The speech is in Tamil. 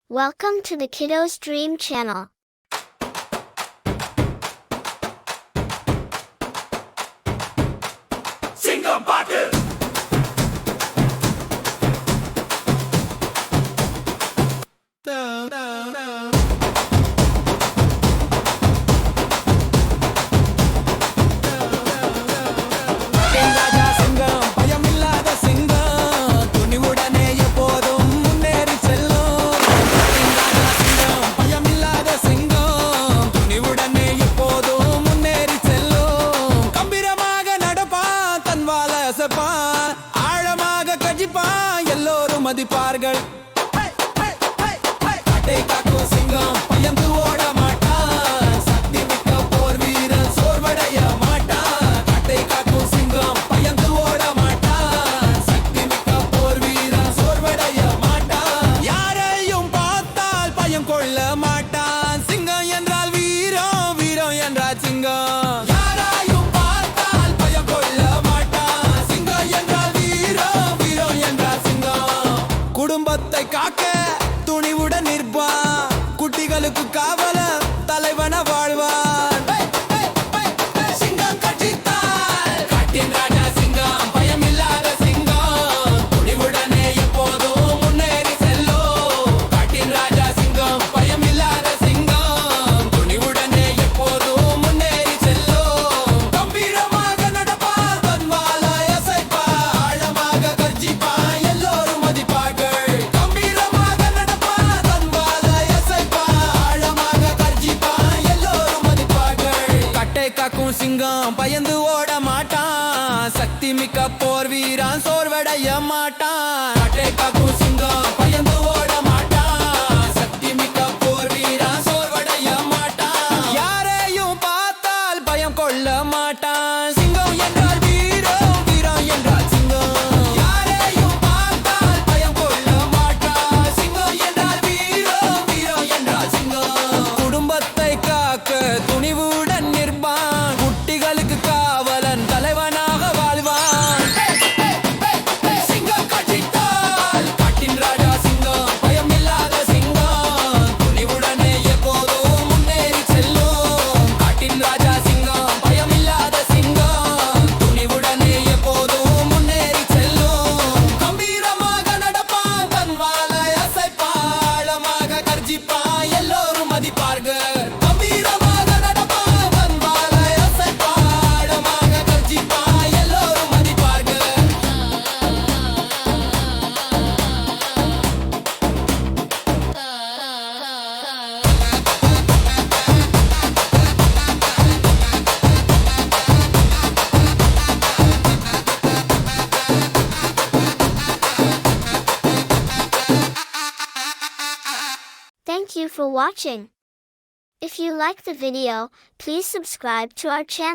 Welcome to the Kiddos Dream Channel. சிங்கம் பாட்டு ஆழமாக கஜிப்பான் எல்லோரும் மதிப்பார்கள். அட்டை காக்கும் சிங்கம் பயந்து ஓட மாட்டான். சக்தி மிக்க போர் வீரன் சோர்வடைய மாட்டான். அட்டை காக்கும் சிங்கம் பயந்து ஓட மாட்டான். சக்தி மிக்க போர் வீரன் சோர்வடைய மாட்டான். யாரையும் பார்த்தால் பயம் கொள்ள மாட்டான். சிங்கம் என்றால் வீரம், வீரம் என்றால் சிங்கம். குடும்பத்தை காக்க துணிவுடன் நிற்பான். குட்டிகளுக்கு காவல தலைவன வாழ்வான். சிங்கம் கட்சித்தால் காட்டின் ராஜா சிங்கம் பயமில்லாத சிங்கம். துணிவுடனே எப்போதும் முன்னேறி செல்லும். காட்டின் ராஜா சிங்கம் பயமில்லாத சிங்கம். துணிவுடனே எப்போதும் முன்னேறி செல்லும். கம்பீரமாக நடப்பான், தன் வாளை அசைப்பான், ஆழமாக கர்ஜிப்பான், எல்லோரும் மதிப்பார்கள். காக்கும் சிங்கம் பயந்து ஓட மாட்டான். சக்தி மிக்க போர் வீரன் சோர்வடைய மாட்டான். அட்டை காக்கும் சிங்கம் பயந்து ஓட மாட்டான். சக்தி மிக்க போர் வீரன் சோர்வடைய மாட்டான். யாரையும் பார்த்தால் பயம் கொள்ள மாட்டான். சிங்கம் என்றால் வீரம், வீரம் என்றால் சிங்கம். யாரையும் பார்த்தால் பயம் கொள்ள மாட்டான். சிங்கம் என்றால் வீரம், வீரம் என்றால் சிங்கம். குடும்பத்தை காக்க துணிவுடன் நிற்பான். குட்டிகளுக்கு காவலன் தலைவனாக வாழ்வான். சிங்கம் கட்சித்தால் காட்டின் ராஜா சிங்கம் பயமில்லாத சிங்கம். துணிவுடனே எப்போதும் முன்னேறி செல்லும். காட்டின் ராஜா சிங்கம் பயமில்லாத சிங்கம். துணிவுடனே எப்போதும் முன்னேறி செல்லும். கம்பீரமாக நடப்பான், தன் வாளை அசைப்பான், ஆழமாக கர்ஜிப்பான், எல்லோரும் மதிப்பார்கள். Thank you for watching. If you like the video, please subscribe to our channel.